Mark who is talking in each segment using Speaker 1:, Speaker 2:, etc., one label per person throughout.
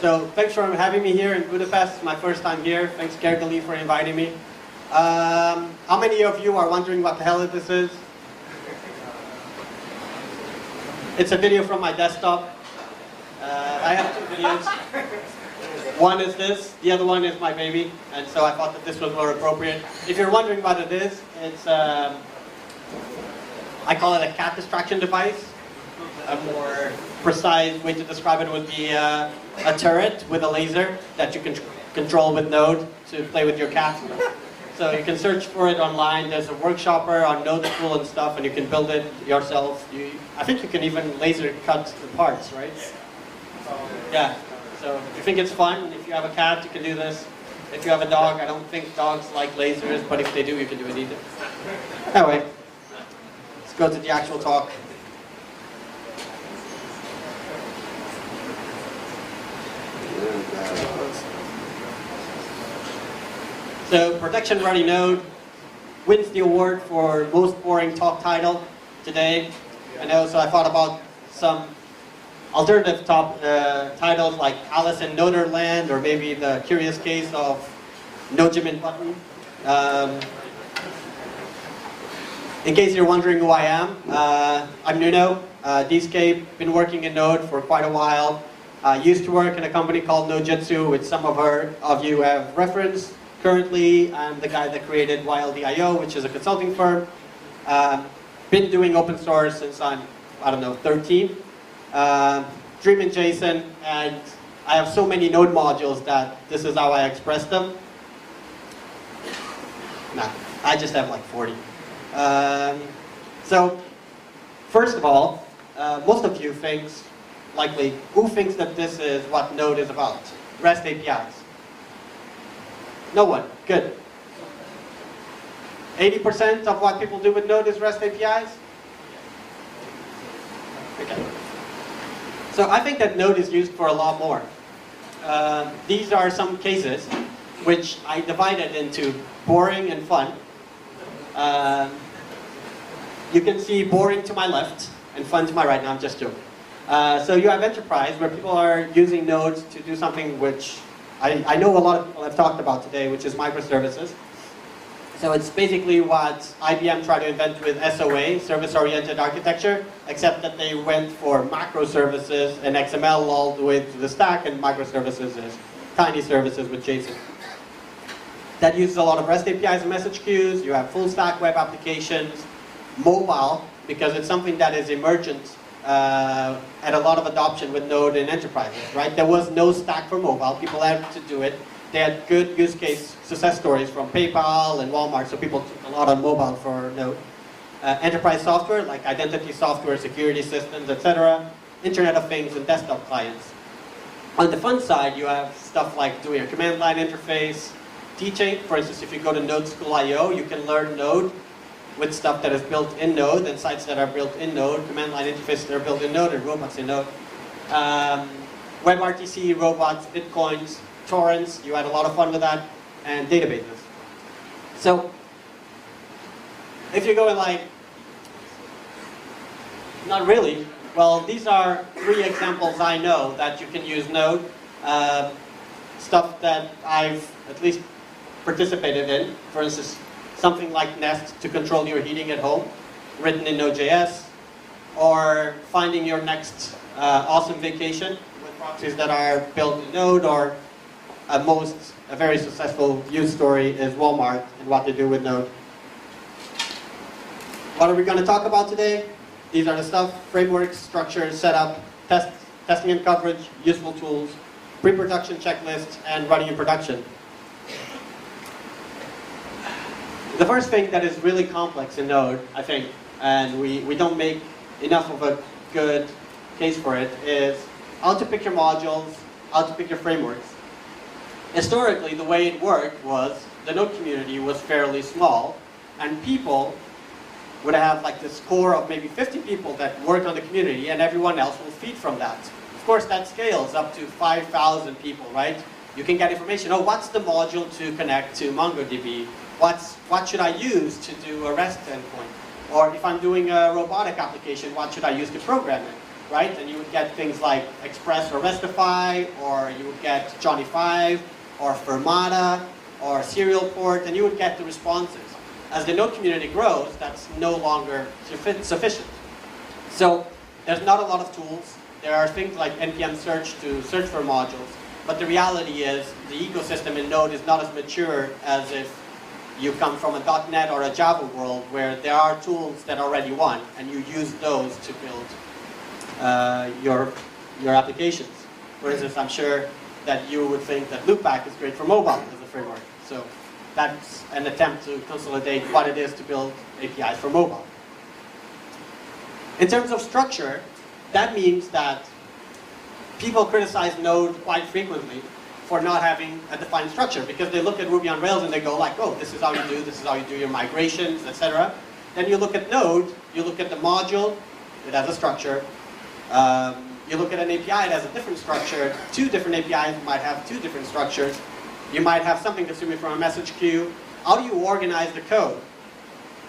Speaker 1: So thanks for having me here in Budapest. It's my first time here. Thanks, Gergely, for inviting me. How many of you are wondering what the hell this is? It's a video from my desktop. I have two videos. One is this, the other one is my baby, and so I thought that this was more appropriate. If you're wondering what it is, it's I call it a cat distraction device. A more precise way to describe it would be a turret with a laser that you can control with Node to play with your cat. So you can search for it online. There's a workshopper on Node School and stuff, and you can build it yourself. I think you can even laser cut the parts, right? Yeah. So if you think it's fun, if you have a cat, you can do this. If you have a dog, I don't think dogs like lasers, but if they do, you can do it either. Anyway, let's go to the actual talk. So Protection Ready Node wins the award for most boring talk title today. And also I thought about some alternative titles like Alice in Noderland, or maybe the curious case of No Jimin Button. In case you're wondering who I am, I'm Nuno, Dscape, been working in Node for quite a while. Used to work in a company called Nodejitsu, which some of you have referenced. Currently, I'm the guy that created YLD.io, which is a consulting firm. Been doing open source since I'm, 13. Dream in JSON, and I have so many Node modules that this is how I express them. Nah, I just have like 40. So, first of all, most of you who thinks that this is what Node is about? REST APIs. No one. Good. 80% of what people do with Node is REST APIs? Okay. So I think that Node is used for a lot more. These are some cases which I divided into boring and fun. You can see boring to my left and fun to my right. Now I'm just joking. So you have enterprise, where people are using nodes to do something which I know a lot of people have talked about today, which is microservices. So it's basically what IBM tried to invent with SOA, service-oriented architecture, except that they went for macro services and XML all the way to the stack, and microservices is tiny services with JSON. That uses a lot of REST APIs and message queues. You have full stack web applications, mobile, because it's something that is emergent and a lot of adoption with Node in enterprises, right? There was no stack for mobile. People had to do it. They had good use case success stories from PayPal and Walmart, so people took a lot on mobile for Node. Enterprise software, like identity software, security systems, etc. Internet of Things and desktop clients. On the fun side, you have stuff like doing a command line interface, teaching. For instance, if you go to Node School.io, you can learn Node with stuff that is built in Node and sites that are built in Node, command line interfaces that are built in Node, and robots in Node. WebRTC, robots, bitcoins, torrents, you had a lot of fun with that, and databases. So, if you're going like, not really, well, these are 3 examples I know that you can use Node. Stuff that I've at least participated in. For instance, something like Nest to control your heating at home, written in Node.js, or finding your next awesome vacation with proxies that are built in Node, or a very successful use story is Walmart and what they do with Node. What are we going to talk about today? These are the stuff: frameworks, structures, setup, testing and coverage, useful tools, pre-production checklists, and running in production. The first thing that is really complex in Node, I think, and we don't make enough of a good case for it, is how to pick your modules, how to pick your frameworks. Historically, the way it worked was the Node community was fairly small, and people would have like this core of maybe 50 people that work on the community, and everyone else will feed from that. Of course, that scales up to 5,000 people, right? You can get information. Oh, what's the module to connect to MongoDB? What should I use to do a REST endpoint? Or if I'm doing a robotic application, what should I use to program it? right? And you would get things like express or restify, or you would get Johnny5, or Fermata, or serial port, and you would get the responses. As the Node community grows, that's no longer sufficient. So there's not a lot of tools. There are things like npm search to search for modules, but the reality is the ecosystem in Node is not as mature as if you come from a .NET or a Java world where there are tools that already won, and you use those to build your applications. For instance, I'm sure that you would think that Loopback is great for mobile as a framework. So that's an attempt to consolidate what it is to build APIs for mobile. In terms of structure, that means that people criticize Node quite frequently for not having a defined structure, because they look at Ruby on Rails and they go like, oh, this is how you do your migrations, etc. Then you look at Node, you look at the module, it has a structure. You look at an API, it has a different structure. Two different APIs might have two different structures. You might have something consuming from a message queue. How do you organize the code?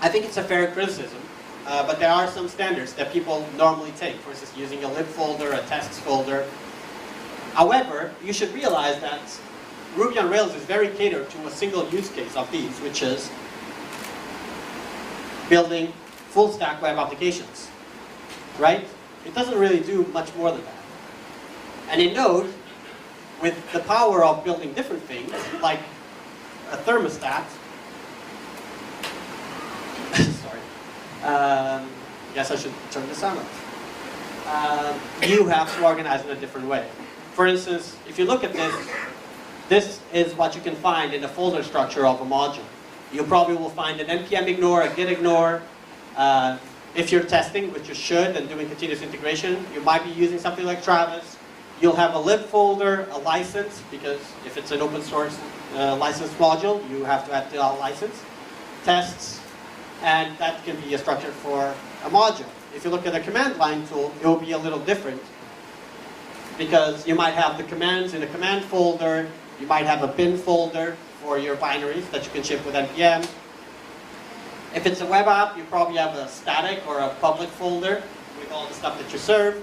Speaker 1: I think it's a fair criticism, but there are some standards that people normally take. For instance, using a lib folder, a tests folder. However, you should realize that Ruby on Rails is very catered to a single use case of these, which is building full stack web applications, right? It doesn't really do much more than that. And in Node, with the power of building different things, like a thermostat, sorry, guess I should turn this on. You have to organize in a different way. For instance, if you look at this, this is what you can find in the folder structure of a module. You probably will find an npm ignore, a git ignore. If you're testing, which you should, and doing continuous integration, you might be using something like Travis. You'll have a lib folder, a license, because if it's an open source licensed module, you have to add the license, tests, and that can be a structure for a module. If you look at a command line tool, it will be a little different, because you might have the commands in a command folder, you might have a bin folder for your binaries that you can ship with npm. If it's a web app, you probably have a static or a public folder with all the stuff that you serve.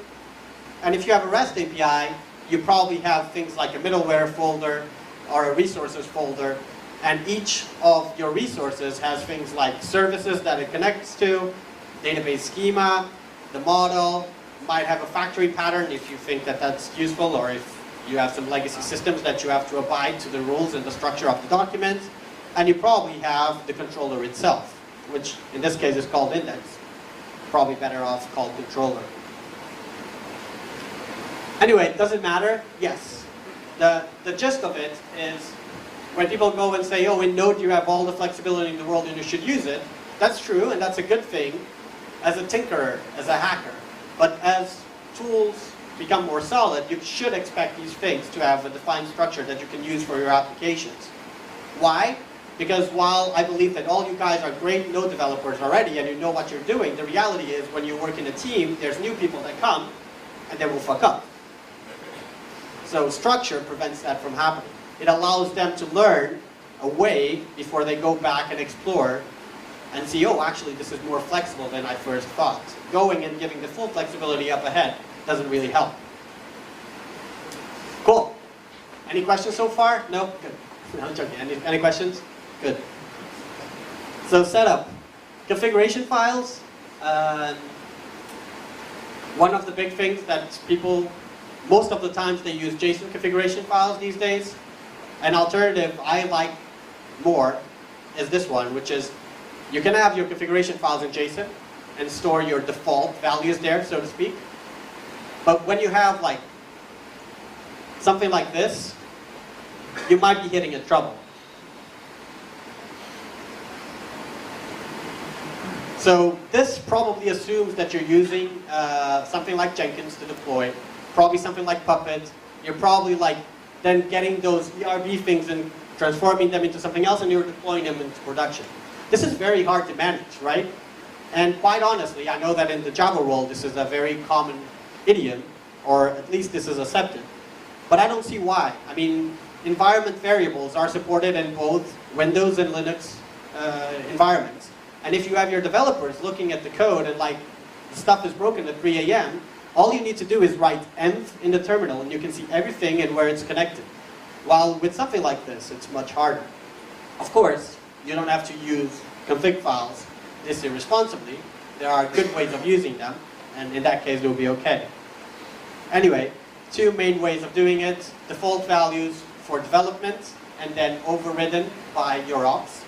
Speaker 1: And if you have a REST API, you probably have things like a middleware folder or a resources folder. And each of your resources has things like services that it connects to, database schema, the model, might have a factory pattern if you think that that's useful, or if you have some legacy systems that you have to abide to the rules and the structure of the document. And you probably have the controller itself, which in this case is called index. Probably better off called controller. Anyway, does it matter? Yes. The gist of it is when people go and say, oh, in Node you have all the flexibility in the world and you should use it, that's true and that's a good thing as a tinkerer, as a hacker. But as tools become more solid, you should expect these things to have a defined structure that you can use for your applications. Why? Because while I believe that all you guys are great Node developers already and you know what you're doing, the reality is when you work in a team, there's new people that come and they will fuck up. So structure prevents that from happening. It allows them to learn a way before they go back and explore and see, oh, actually this is more flexible than I first thought. Going and giving the full flexibility up ahead doesn't really help. Cool. Any questions so far? No? Good. No, I'm joking. Any questions? Good. So setup. Configuration files. One of the big things that people, most of the times they use JSON configuration files these days. An alternative I like more is this one, which is you can have your configuration files in JSON and store your default values there, so to speak. But when you have like something like this, you might be getting in trouble. So this probably assumes that you're using something like Jenkins to deploy, probably something like Puppet. You're probably like then getting those ERB things and transforming them into something else, and you're deploying them into production. This is very hard to manage, right? And quite honestly, I know that in the Java world, this is a very common idiom, or at least this is accepted. But I don't see why. I mean, environment variables are supported in both Windows and Linux environments. And if you have your developers looking at the code and like, the stuff is broken at 3 a.m., all you need to do is write env in the terminal, and you can see everything and where it's connected. While with something like this, it's much harder. Of course, you don't have to use config files this irresponsibly. There are good ways of using them, and in that case, it will be okay. Anyway, two main ways of doing it: default values for development, and then overridden by your ops,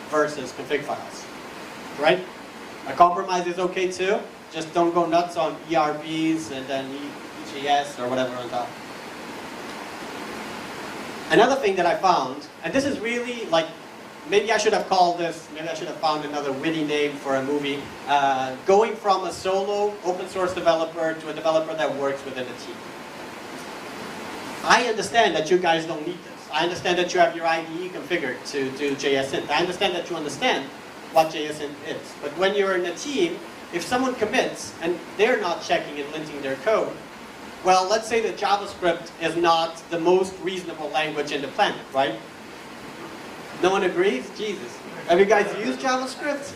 Speaker 1: versus config files. Right? A compromise is okay too. Just don't go nuts on ERBs and then EJS or whatever on top. Another thing that I found, and this is really like, maybe I should have called this, maybe I should have found another witty name for a movie. Going from a solo open source developer to a developer that works within a team. I understand that you guys don't need this. I understand that you have your IDE configured to do JSint. I understand that you understand what JSint is. But when you're in a team, if someone commits and they're not checking and linting their code, well, let's say that JavaScript is not the most reasonable language in the planet, right? No one agrees? Jesus. Have you guys used JavaScript?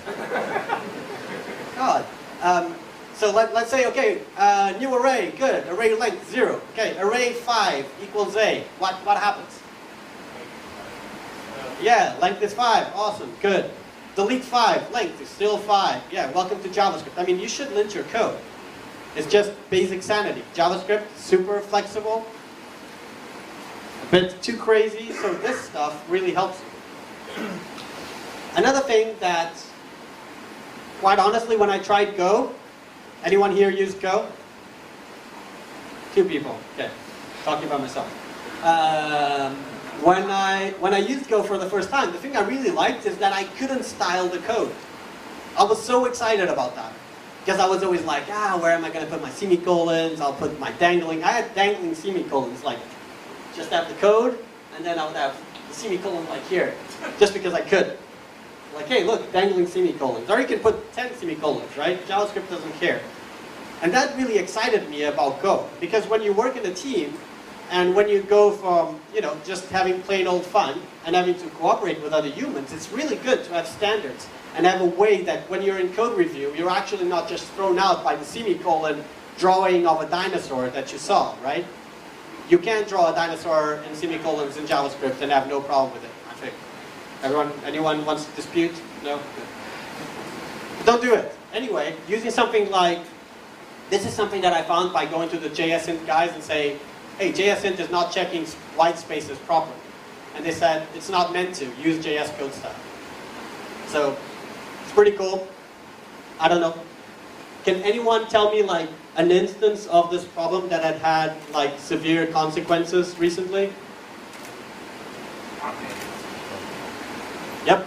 Speaker 1: God. So let's say, okay, new array, good. Array length, 0. Okay, array 5 equals A. What happens? Yeah, length is 5. Awesome, good. Delete 5, length is still 5. Yeah, welcome to JavaScript. I mean, you should lint your code. It's just basic sanity. JavaScript, super flexible, a bit too crazy, so this stuff really helps you. Another thing that, quite honestly, when I tried Go, anyone here use Go? 2 people, okay, talking about myself. When I used Go for the first time, the thing I really liked is that I couldn't style the code. I was so excited about that. Because I was always like, where am I going to put my semicolons? I'll put my dangling. I had dangling semicolons, like, just have the code, and then I would have the semicolon like here, just because I could. Like, hey, look, dangling semicolons. Or you can put 10 semicolons, right? JavaScript doesn't care. And that really excited me about Go. Because when you work in a team, and when you go from, just having plain old fun, and having to cooperate with other humans, it's really good to have standards. And have a way that when you're in code review, you're actually not just thrown out by the semicolon drawing of a dinosaur that you saw, right? You can't draw a dinosaur in semicolons in JavaScript and have no problem with it, I think. Anyone wants to dispute? No? Good. Don't do it. Anyway, using something like, this is something that I found by going to the JSint guys and say, hey, JSint is not checking white spaces properly. And they said, it's not meant to, use JS code style. So, pretty cool. I don't know. Can anyone tell me like an instance of this problem that had like severe consequences recently? Yep.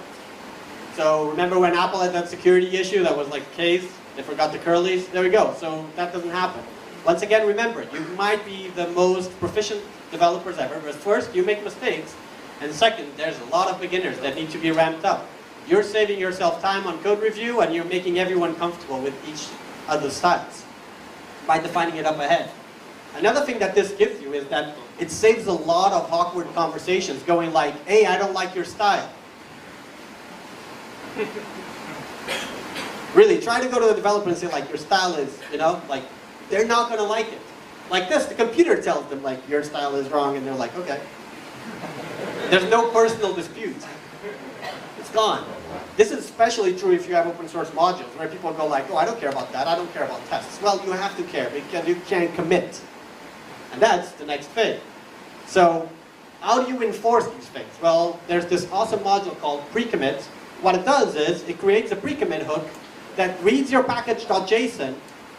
Speaker 1: So remember when Apple had that security issue that was like case, they forgot the curlies? There we go. So that doesn't happen. Once again, remember, you might be the most proficient developers ever, but first, you make mistakes. And second, there's a lot of beginners that need to be ramped up. You're saving yourself time on code review, and you're making everyone comfortable with each other's styles by defining it up ahead. Another thing that this gives you is that it saves a lot of awkward conversations going like, hey, I don't like your style. Really, try to go to the developer and say like, your style is, like, they're not going to like it. Like this, the computer tells them like, your style is wrong, and they're like, okay. There's no personal dispute. It's gone. This is especially true if you have open source modules where people go like, oh, I don't care about that, I don't care about tests. Well, you have to care because you can't commit. And that's the next thing. So how do you enforce these things? Well, there's this awesome module called pre-commit. What it does is it creates a pre-commit hook that reads your package.json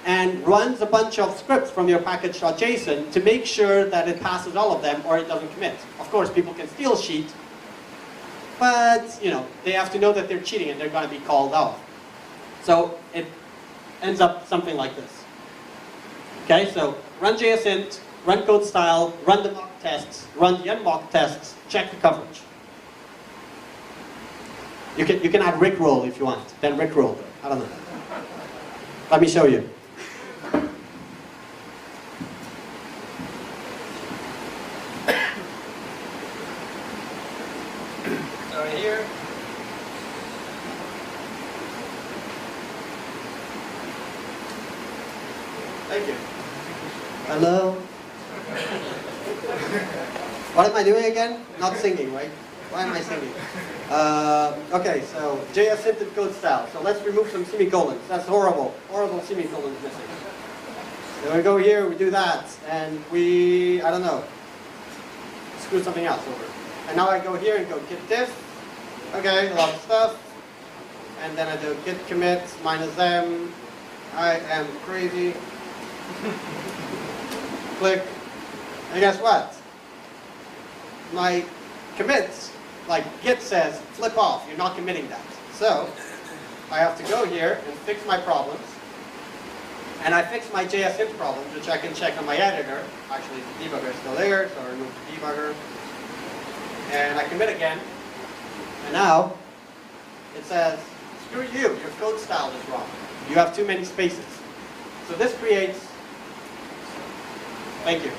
Speaker 1: and runs a bunch of scripts from your package.json to make sure that it passes all of them or it doesn't commit. Of course, people can steal sheet, but, they have to know that they're cheating and they're going to be called off. So it ends up something like this. Okay, so run JSint, run code style, run the mock tests, run the unmock tests, check the coverage. You can add Rickroll if you want, then Rickroll. I don't know. Let me show you. Here. Thank you. Hello. What am I doing again? Not singing, right? Why am I singing? Okay, so JS syntax code style. So let's remove some semicolons. That's horrible. Horrible semicolons missing. Then we go here, we do that, and we, I don't know, screw something else over. And now I go here and go git diff. Okay, a lot of stuff. And then I do git commit -m. I am crazy. Click. And guess what? My commits, like git says, flip off. You're not committing that. So I have to go here and fix my problems. And I fix my JS int problems, which I can check on my editor. Actually, the debugger is still there, so I remove the debugger. And I commit again. And now it says, screw you, your code style is wrong. You have too many spaces. So this creates, thank you.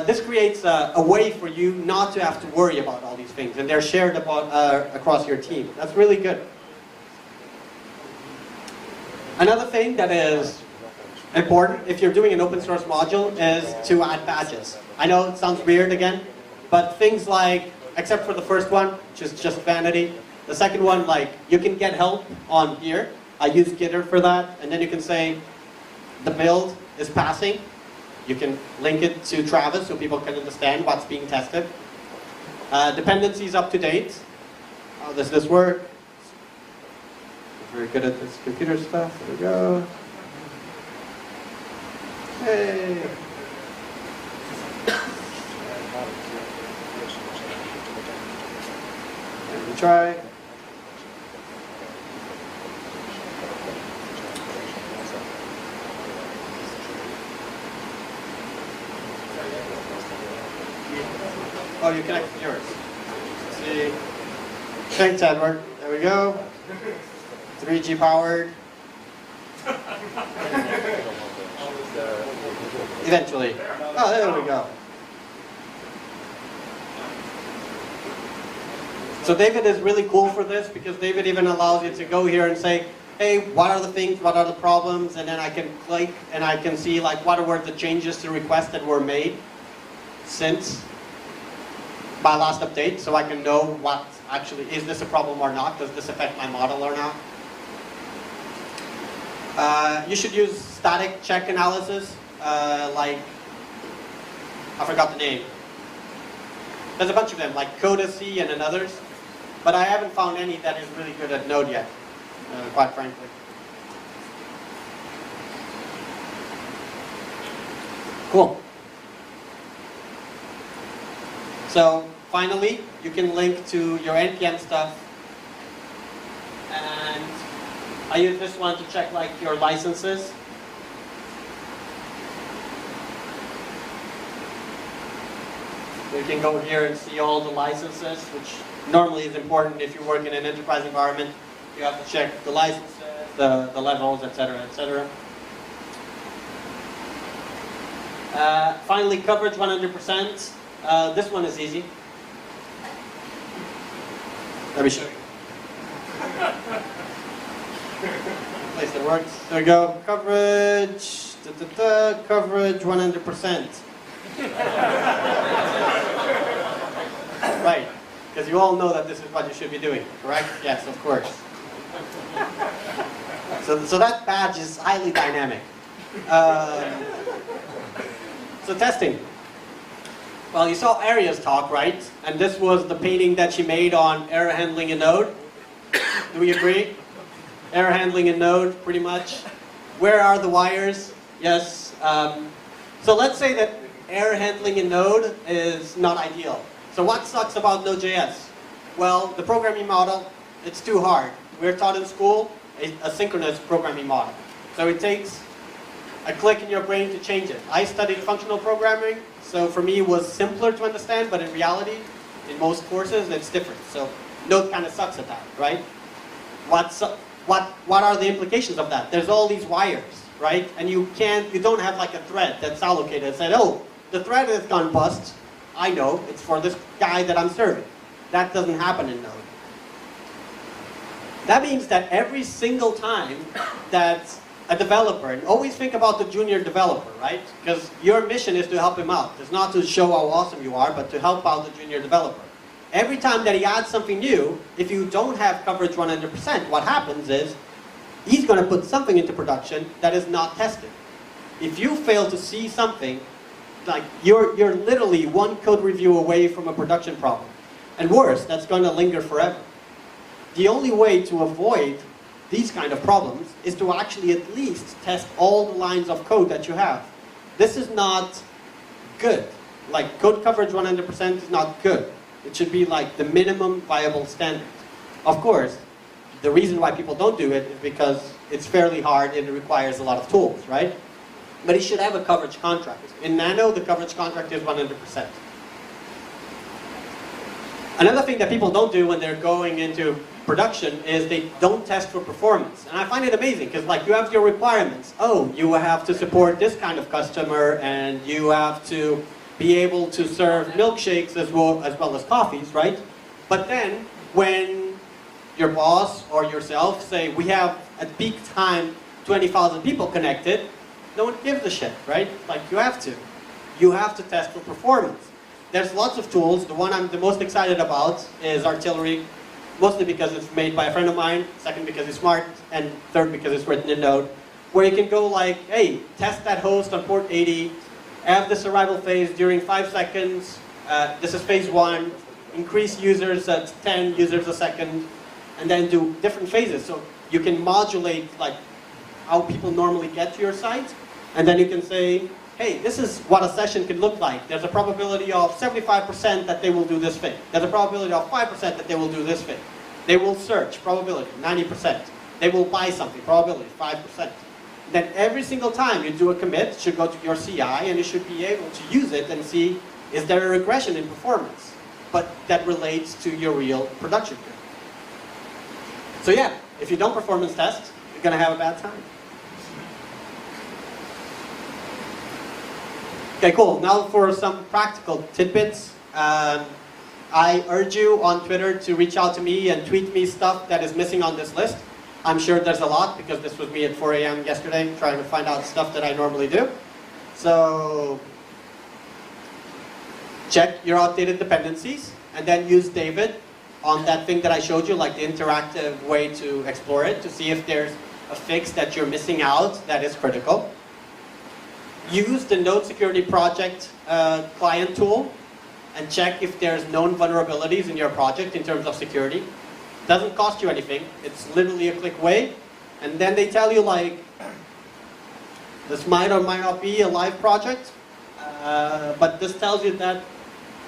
Speaker 1: This creates a way for you not to have to worry about all these things. And they're shared across your team. That's really good. Another thing that is important if you're doing an open source module is to add badges. I know it sounds weird again, but things like, except for the first one, which is just vanity. The second one, like, you can get help on here. I use Gitter for that, and then you can say the build is passing. You can link it to Travis so people can understand what's being tested. Dependencies up to date. How does this work? Very good at this computer stuff. There we go. Hey. Let me try. Oh, you connected yours. Let's see. Thanks, Edward. There we go. 3G powered. Eventually. Oh, there we go. So David is really cool for this because David even allows you to go here and say, hey, what are the things, what are the problems? And then I can click and I can see like what were the changes to requests that were made since my last update, so I can know what actually, is this a problem or not? Does this affect my model or not? You should use static check analysis, like, I forgot the name. There's a bunch of them, like Codacy and others, but I haven't found any that is really good at Node yet, quite frankly. Cool. So finally, you can link to your NPM stuff, and I use this one to check like your licenses. So you can go here and see all the licenses, which normally is important if you work in an enterprise environment. You have to check the licenses, the levels, etc., etc. Finally, coverage 100%. This one is easy. Let me show you. Place that works. There we go. Coverage. Coverage 100%. Right. Because you all know that this is what you should be doing, correct? Yes, of course. So that badge is highly dynamic. So testing. Well, you saw Aria's talk, right? And this was the painting that she made on error handling in Node. Do we agree? Error handling in Node, pretty much. Where are the wires? Yes. So let's say that error handling in Node is not ideal. So what sucks about Node.js? Well, the programming model, it's too hard. We're taught in school a synchronous programming model. So it takes a click in your brain to change it. I studied functional programming, so for me it was simpler to understand, but in reality, in most courses, it's different. So Node kind of sucks at that, right? What are the implications of that? There's all these wires, right? And you don't have like a thread that's allocated and said, oh, the thread has gone bust. I know, it's for this guy that I'm serving. That doesn't happen in Node. That means that every single time that a developer, and always think about the junior developer, right? Because your mission is to help him out. It's not to show how awesome you are, but to help out the junior developer. Every time that he adds something new, if you don't have coverage 100%, what happens is he's going to put something into production that is not tested. If you fail to see something, like you're literally one code review away from a production problem. And worse, that's going to linger forever. The only way to avoid these kind of problems is to actually at least test all the lines of code that you have. This is not good. Like code coverage 100% is not good. It should be like the minimum viable standard. Of course, the reason why people don't do it is because it's fairly hard and it requires a lot of tools, right? But you should have a coverage contract. In Nano, the coverage contract is 100%. Another thing that people don't do when they're going into production is they don't test for performance. And I find it amazing because like you have your requirements. Oh, you have to support this kind of customer and you have to be able to serve milkshakes as well as coffees, right? But then when your boss or yourself say, we have at peak time 20,000 people connected, no one gives a shit, right? Like you have to. You have to test for performance. There's lots of tools. The one I'm the most excited about is Artillery, mostly because it's made by a friend of mine, second because it's smart, and third because it's written in Node, where you can go like, hey, test that host on port 80, have this arrival phase during 5 seconds, this is phase 1, increase users at 10 users a second, and then do different phases. So you can modulate like how people normally get to your site, and then you can say, hey, this is what a session could look like. There's a probability of 75% that they will do this thing. There's a probability of 5% that they will do this thing. They will search, probability, 90%. They will buy something, probability, 5%. Then every single time you do a commit, it should go to your CI, and you should be able to use it and see, is there a regression in performance? But that relates to your real production code. So yeah, if you don't performance test, you're going to have a bad time. Okay, cool. Now for some practical tidbits. I urge you on Twitter to reach out to me and tweet me stuff that is missing on this list. I'm sure there's a lot because this was me at 4 a.m. yesterday trying to find out stuff that I normally do. So check your outdated dependencies and then use David on that thing that I showed you, like the interactive way to explore it, to see if there's a fix that you're missing out that is critical. Use the Node Security Project client tool and check if there's known vulnerabilities in your project in terms of security. Doesn't cost you anything. It's literally a click away. And then they tell you like, this might or might not be a live project, but this tells you that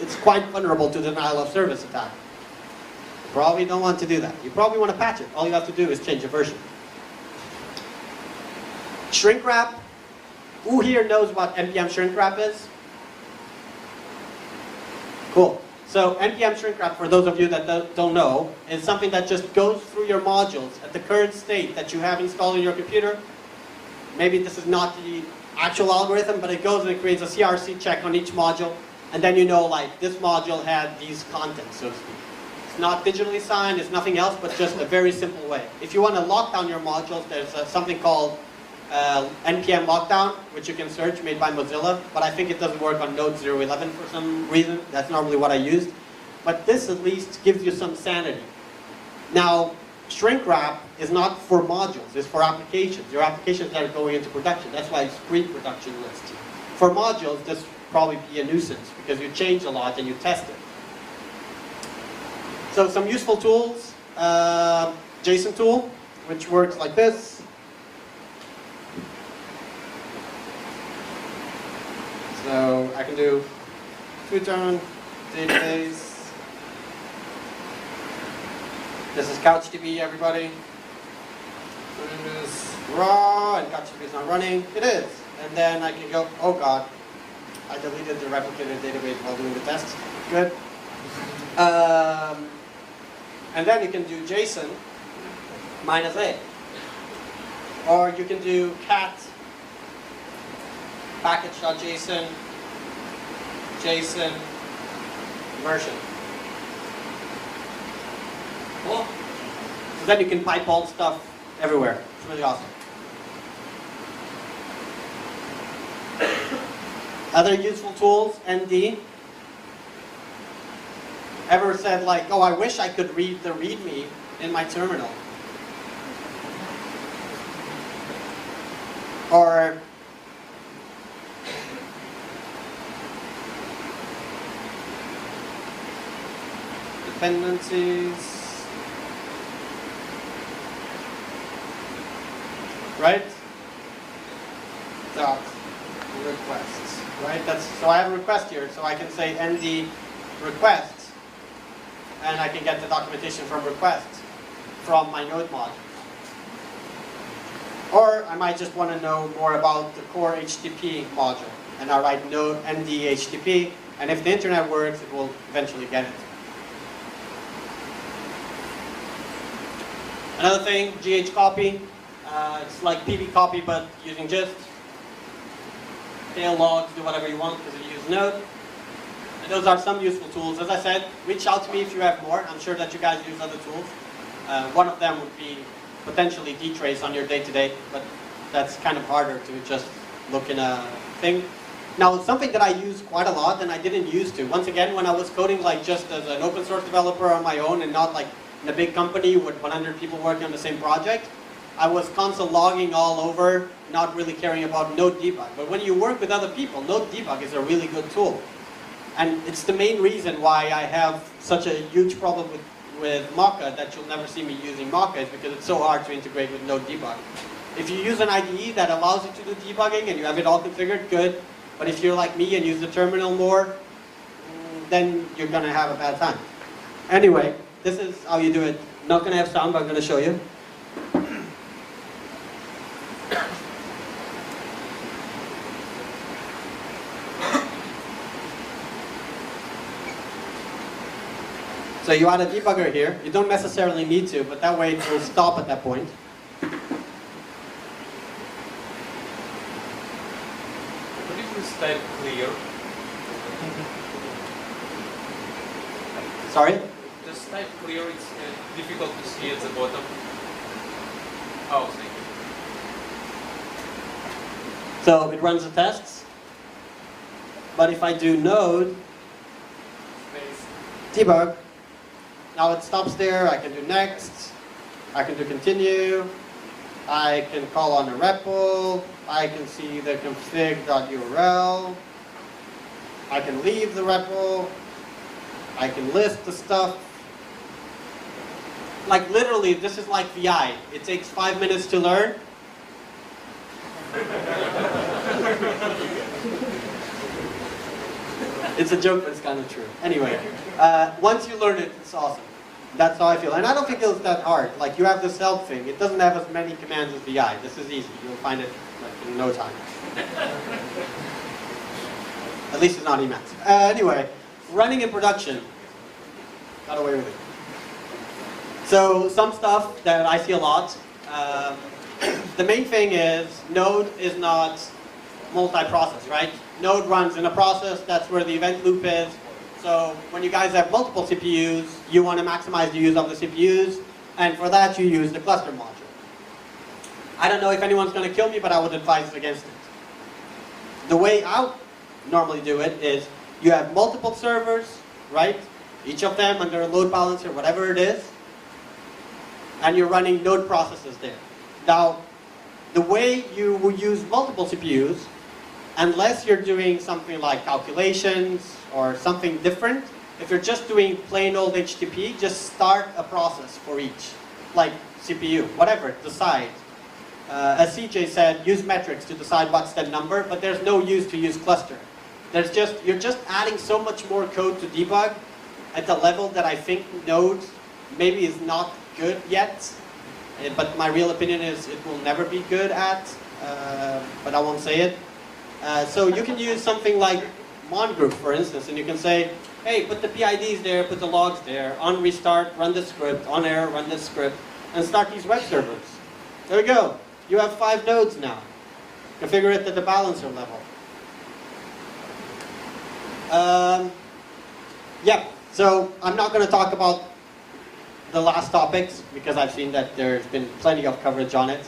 Speaker 1: it's quite vulnerable to denial of service attack. You probably don't want to do that. You probably want to patch it. All you have to do is change a version. Shrink wrap. Who here knows what Npm Shrink Wrap is? Cool. So Npm Shrink Wrap, for those of you that don't know, is something that just goes through your modules at the current state that you have installed in your computer. Maybe this is not the actual algorithm, but it goes and it creates a CRC check on each module, and then you know like this module had these contents, so to speak. It's not digitally signed, it's nothing else, but just a very simple way. If you want to lock down your modules, there's something called Npm Lockdown, which you can search, made by Mozilla, but I think it doesn't work on Node 0.11 for some reason. That's normally what I used. But this at least gives you some sanity. Now, Shrink Wrap is not for modules, it's for applications. Your applications that are going into production. That's why it's pre-production list. For modules, this will probably be a nuisance because you change a lot and you test it. So some useful tools, JSON tool, which works like this. So I can do two-tone, database. This is CouchDB, everybody. So it is raw, and CouchDB is not running. It is. And then I can go, oh God, I deleted the replicated database while doing the test. Good. And then you can do JSON -a. Or you can do cat package.json, JSON, version. Cool. So then you can pipe all stuff everywhere. It's really awesome. Other useful tools, ND. Ever said like, oh, I wish I could read the README in my terminal? Or dependencies, right? Dot requests, right? So I have a request here, so I can say nd request, and I can get the documentation from request from my node module. Or I might just want to know more about the core HTTP module, and I write node nd HTTP, and if the internet works, it will eventually get it. Another thing, ghcopy. It's like pbcopy, but using gist. Tail logs, do whatever you want because you use Node. And those are some useful tools. As I said, reach out to me if you have more. I'm sure that you guys use other tools. One of them would be potentially dtrace on your day-to-day, but that's kind of harder to just look in a thing. Now, something that I use quite a lot and I didn't used to. Once again, when I was coding like just as an open source developer on my own and not like in a big company with 100 people working on the same project, I was console logging all over, not really caring about node debug. But when you work with other people, node debug is a really good tool. And it's the main reason why I have such a huge problem with Mocha that you'll never see me using Mocha, is because it's so hard to integrate with node debug. If you use an IDE that allows you to do debugging and you have it all configured, good. But if you're like me and use the terminal more, then you're going to have a bad time. Anyway, this is how you do it. Not going to have sound, but I'm going to show you. So you add a debugger here. You don't necessarily need to, but that way it will stop at that point.
Speaker 2: What if this type clear?
Speaker 1: Sorry?
Speaker 2: This type clear, it's difficult to see at the bottom. Oh, thank you.
Speaker 1: So it runs the tests. But if I do node debug, now it stops there. I can do next. I can do continue. I can call on a REPL. I can see the config.url. I can leave the REPL. I can list the stuff. Like literally, this is like VI. It takes 5 minutes to learn. It's a joke, but it's kind of true. Anyway, once you learn it, it's awesome. That's how I feel. And I don't think it was that hard. Like, you have this help thing. It doesn't have as many commands as VI. This is easy. You'll find it like, in no time. At least it's not Emacs. Anyway, running in production. Got away with it. So, some stuff that I see a lot. The main thing is, Node is not multi-process, right? Node runs in a process, that's where the event loop is. So when you guys have multiple CPUs, you want to maximize the use of the CPUs, and for that you use the cluster module. I don't know if anyone's going to kill me, but I would advise against it. The way I normally do it is, you have multiple servers, right? Each of them under a load balancer, whatever it is, and you're running node processes there. Now, the way you will use multiple CPUs, unless you're doing something like calculations or something different, if you're just doing plain old HTTP, just start a process for each, like CPU, whatever, decide. As CJ said, use metrics to decide what's the number, but there's no use to use cluster. You're just adding so much more code to debug at the level that I think Node maybe is not good yet, but my real opinion is it will never be good at, but I won't say it. So you can use something like mongroup, for instance, and you can say, hey, put the PIDs there, put the logs there, on restart, run this script, on error, run this script, and start these web servers. There we go. You have 5 nodes now. Configure it at the balancer level. Yeah, so I'm not going to talk about the last topics, because I've seen that there's been plenty of coverage on it.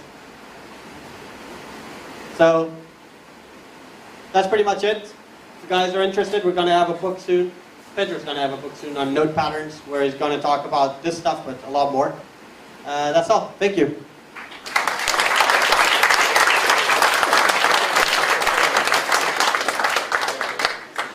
Speaker 1: So that's pretty much it. If you guys are interested, we're going to have a book soon. Pedro's going to have a book soon on node patterns, where he's going to talk about this stuff, but a lot more. That's all. Thank you.